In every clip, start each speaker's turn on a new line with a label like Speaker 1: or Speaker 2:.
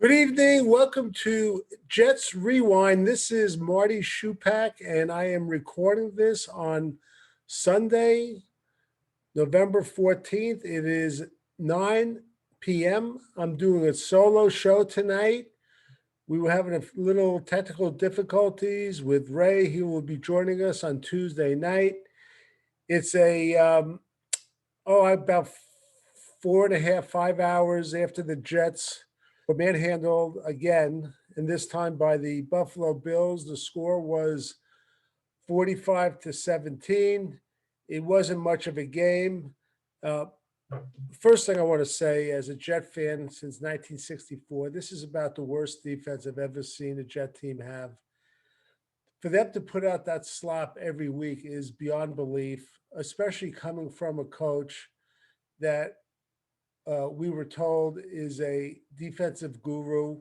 Speaker 1: Good evening. Welcome to Jets Rewind. This is Marty Schupak, and I am recording this on Sunday, November 14th. It is 9 p.m. I'm doing a solo show tonight. We were having a little technical difficulties with Ray. He will be joining us on Tuesday night. It's about 4.5, 5 hours after the Jets were manhandled again, and this time by the Buffalo Bills. The score was 45-17. It wasn't much of a game. First thing I want to say, as a Jet fan since 1964, this is about the worst defense I've ever seen a Jet team have. For them to put out that slop every week is beyond belief, especially coming from a coach that we were told is a defensive guru.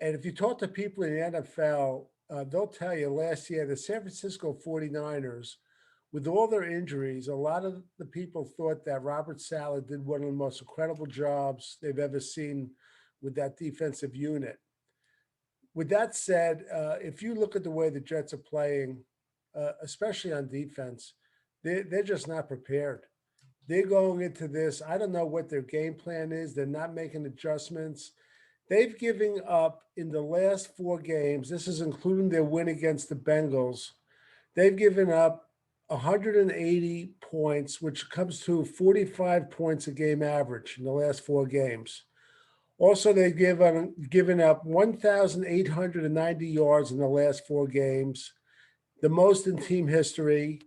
Speaker 1: And if you talk to people in the NFL, they'll tell you last year, the San Francisco 49ers, with all their injuries, a lot of the people thought that Robert Saleh did one of the most incredible jobs they've ever seen with that defensive unit. With that said, if you look at the way the Jets are playing, especially on defense, they're just not prepared. They're going into this. I don't know what their game plan is. They're not making adjustments. They've given up in the last 4 games. This is including their win against the Bengals. They've given up 180 points, which comes to 45 points a game average in the last 4 games. Also, they've given up 1,890 yards in the last 4 games, the most in team history.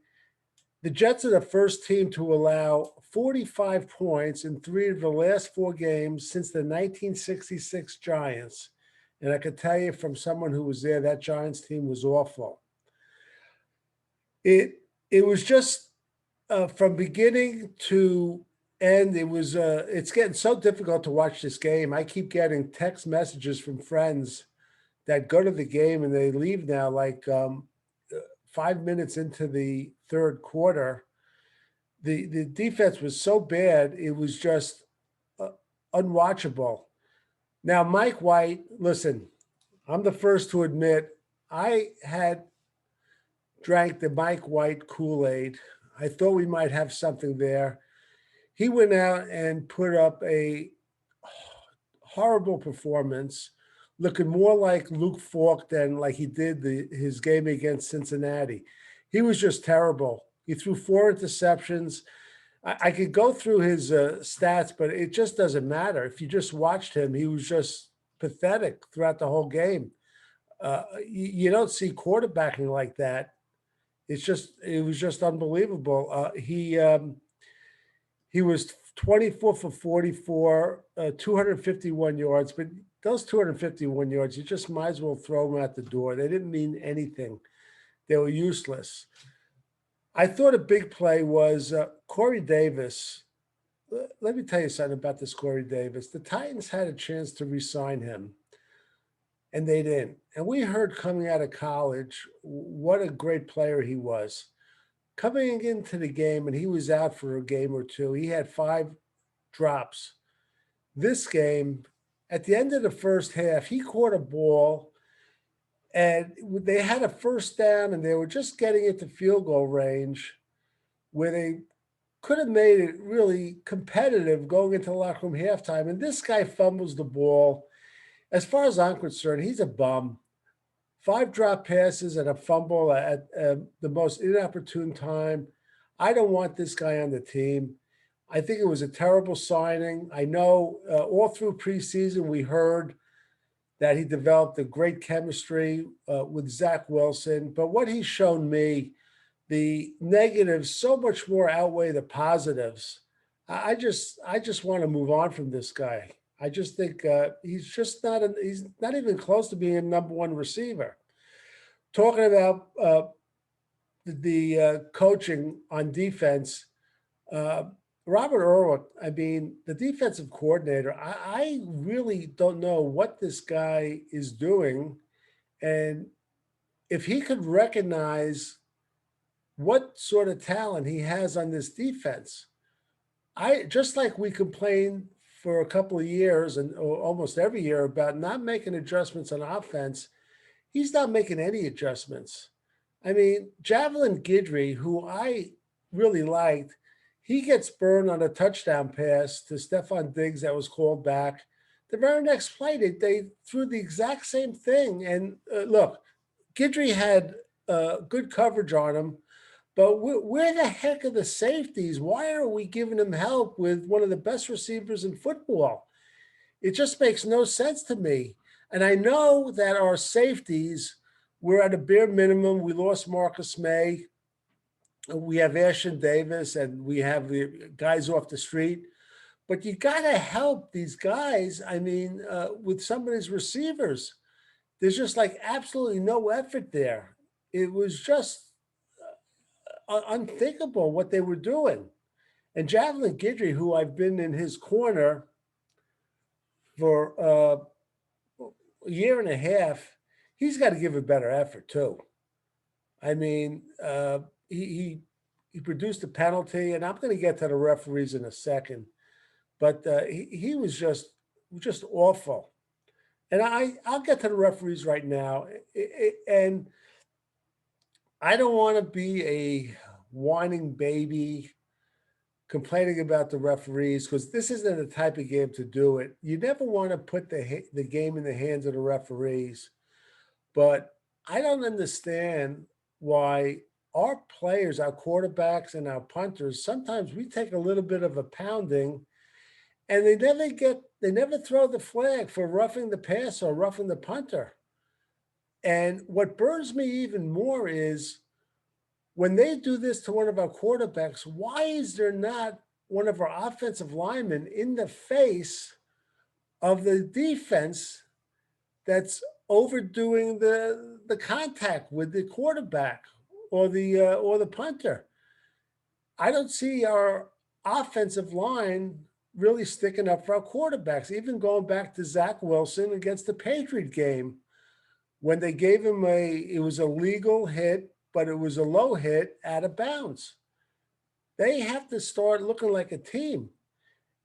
Speaker 1: The Jets are the first team to allow 45 points in 3 of the last 4 games since the 1966 Giants. And I could tell you from someone who was there, that Giants team was awful. It was just from beginning to end, it's getting so difficult to watch this game. I keep getting text messages from friends that go to the game and they leave now 5 minutes into the third quarter. The defense was so bad, it was just unwatchable. Now, Mike White, listen, I'm the first to admit I had drank the Mike White Kool-Aid. I thought we might have something there. He went out and put up a horrible performance, looking more like Luke Falk than like he did his game against Cincinnati. He was just terrible. He threw 4 interceptions. I could go through his stats, but it just doesn't matter. If you just watched him, he was just pathetic throughout the whole game. You don't see quarterbacking like that. It was just unbelievable. He was 24 for 44, 251 yards, but those 251 yards, you just might as well throw them out the door. They didn't mean anything. They were useless. I thought a big play was Corey Davis. Let me tell you something about this Corey Davis. The Titans had a chance to re-sign him, and they didn't. And we heard coming out of college what a great player he was. Coming into the game, and he was out for a game or 2, he had 5 drops. This game, at the end of the first half, he caught a ball, and they had a first down, and they were just getting into field goal range where they could have made it really competitive going into the locker room halftime. And this guy fumbles the ball. As far as I'm concerned, he's a bum. 5 drop passes and a fumble at the most inopportune time. I don't want this guy on the team. I think it was a terrible signing. I know all through preseason we heard that he developed a great chemistry with Zach Wilson. But what he's shown me, the negatives so much more outweigh the positives. I just want to move on from this guy. I just think he's not even close to being a number 1 receiver. Talking about the coaching on defense, Robert Irwin, I mean, the defensive coordinator, I really don't know what this guy is doing. And if he could recognize what sort of talent he has on this defense, just like we complain for a couple of years and or almost every year about not making adjustments on offense. He's not making any adjustments. I mean, Javelin Guidry, who I really liked, he gets burned on a touchdown pass to Stephon Diggs that was called back. The very next play, they threw the exact same thing. And look, Guidry had good coverage on him, but where the heck are the safeties? Why are we giving him help with one of the best receivers in football? It just makes no sense to me. And I know that our safeties, we're at a bare minimum. We lost Marcus May. We have Ashton Davis, and we have the guys off the street. But you got to help these guys. I mean, with some of these receivers, there's just like absolutely no effort there. It was just unthinkable what they were doing. And Javelin Guidry, who I've been in his corner for a year and a half, he's got to give a better effort too. I mean, he produced a penalty, and I'm going to get to the referees in a second, but he was just awful. And I'll get to the referees right now, and I don't want to be a whining baby complaining about the referees because this isn't the type of game to do it. You never want to put the game in the hands of the referees, but I don't understand why our players, our quarterbacks and our punters, sometimes we take a little bit of a pounding and they never throw the flag for roughing the pass or roughing the punter. And what burns me even more is when they do this to one of our quarterbacks, why is there not one of our offensive linemen in the face of the defense that's overdoing the contact with the quarterback or the punter? I don't see our offensive line really sticking up for our quarterbacks. Even going back to Zach Wilson against the Patriot game, when they gave him it was a legal hit, but it was a low hit out of bounds. They have to start looking like a team.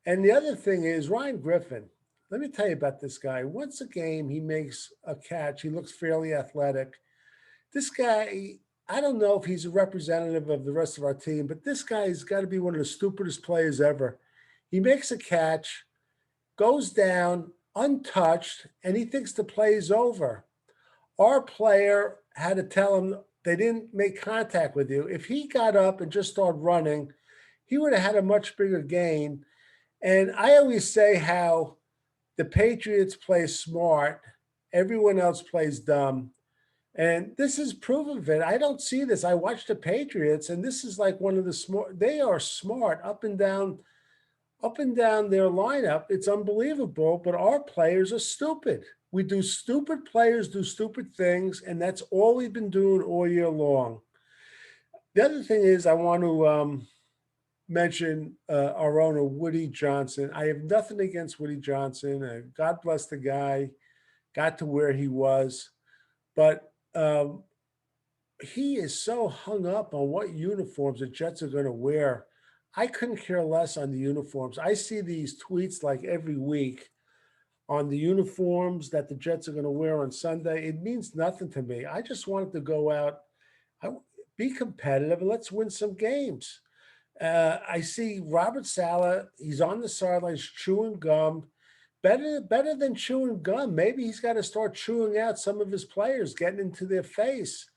Speaker 1: And the other thing is Ryan Griffin. Let me tell you about this guy. Once a game, he makes a catch. He looks fairly athletic. This guy, I don't know if he's a representative of the rest of our team, but this guy's got to be one of the stupidest players ever. He makes a catch, goes down untouched, and he thinks the play is over. Our player had to tell him they didn't make contact with you. If he got up and just started running, he would have had a much bigger gain. And I always say how the Patriots play smart, everyone else plays dumb. And this is proof of it. I don't see this. I watch the Patriots, and this is like one of the smart. They are smart up and down their lineup. It's unbelievable, but our players are stupid. We do stupid players do stupid things, and that's all we've been doing all year long. The other thing is I want to mention our owner, Woody Johnson. I have nothing against Woody Johnson. God bless the guy, got to where he was. But he is so hung up on what uniforms the Jets are going to wear. I couldn't care less on the uniforms. I see these tweets like every week on the uniforms that the Jets are going to wear on Sunday. It means nothing to me. I just wanted to go out, be competitive, and let's win some games. I see Robert Saleh. He's on the sidelines chewing gum. Better than chewing gum. Maybe he's got to start chewing out some of his players, getting into their face.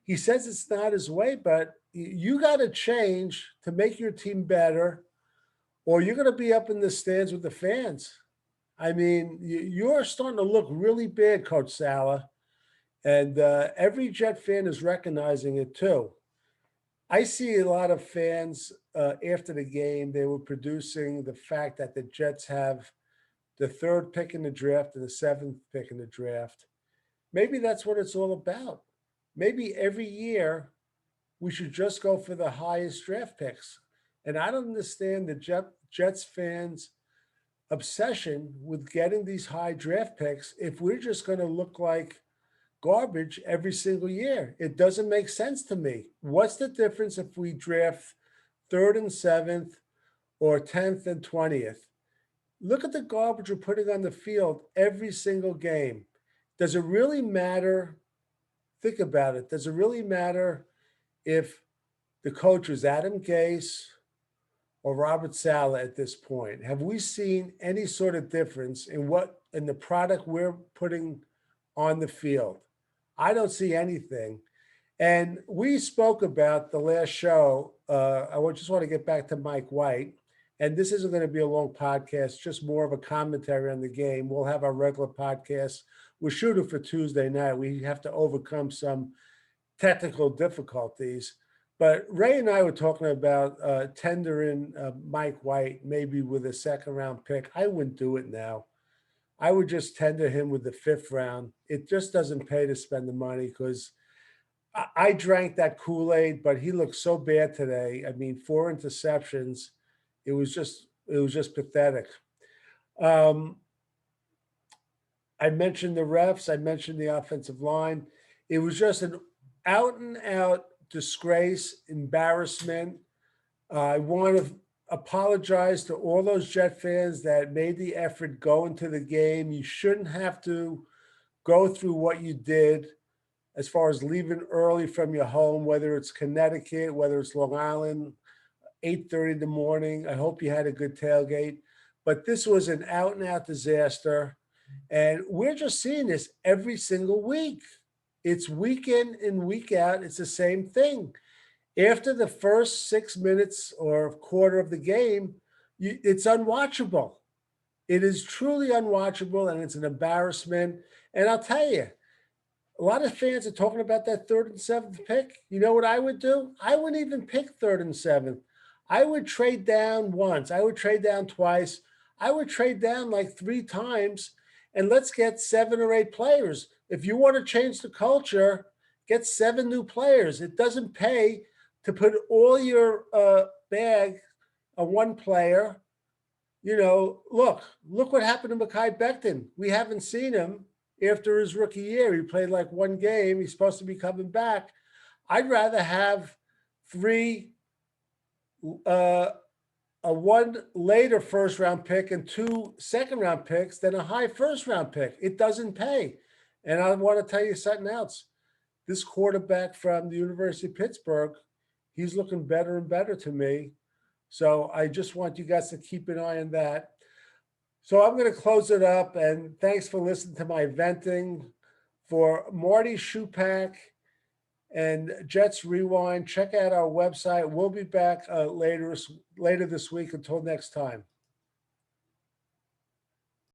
Speaker 1: He says it's not his way, but you got to change to make your team better, or you're going to be up in the stands with the fans. I mean, you're starting to look really bad, Coach Saleh, and every Jet fan is recognizing it too. I see a lot of fans after the game, they were producing the fact that the Jets have the third pick in the draft and the seventh pick in the draft. Maybe that's what it's all about. Maybe every year we should just go for the highest draft picks. And I don't understand the Jets fans' obsession with getting these high draft picks if we're just going to look like garbage every single year. It doesn't make sense to me. What's the difference if we draft third and seventh or 10th and 20th? Look at the garbage we're putting on the field every single game. Does it really matter? Think about it. Does it really matter if the coach was Adam Gase or Robert Sala at this point? Have we seen any sort of difference in the product we're putting on the field? I don't see anything. And we spoke about the last show. Just want to get back to Mike White. And this isn't going to be a long podcast, just more of a commentary on the game. We'll have our regular podcast. We're shooting for Tuesday night. We have to overcome some technical difficulties. But Ray and I were talking about tendering Mike White, maybe with a second round pick. I wouldn't do it now. I would just tender him with the fifth round. It just doesn't pay to spend the money because I drank that Kool-Aid, but he looked so bad today. I mean, 4 interceptions. It was just pathetic. Um, I mentioned the refs. I mentioned the offensive line. It was just an out and out disgrace, embarrassment. I want to apologize to all those Jet fans that made the effort go into the game. You shouldn't have to go through what you did as far as leaving early from your home, whether it's Connecticut, whether it's Long Island, 8:30 in the morning. I hope you had a good tailgate. But this was an out and out disaster. And we're just seeing this every single week. It's week in and week out. It's the same thing. After the first 6 minutes or quarter of the game, it's unwatchable. It is truly unwatchable and it's an embarrassment. And I'll tell you, a lot of fans are talking about that third and seventh pick. You know what I would do? I wouldn't even pick third and seventh. I would trade down once. I would trade down twice. I would trade down like 3 times and let's get 7 or 8 players. If you want to change the culture, get 7 new players. It doesn't pay to put all your bag on one player. Look what happened to Mekhi Becton. We haven't seen him after his rookie year. He played like one game. He's supposed to be coming back. I'd rather have three, a one later first round pick and 2 second round picks than a high first round pick. It doesn't pay. And I want to tell you something else. This quarterback from the University of Pittsburgh, he's looking better and better to me. So I just want you guys to keep an eye on that. So I'm going to close it up, and thanks for listening to my venting. For Marty Schupak and Jets Rewind, check out our website. We'll be back later this week. Until next time.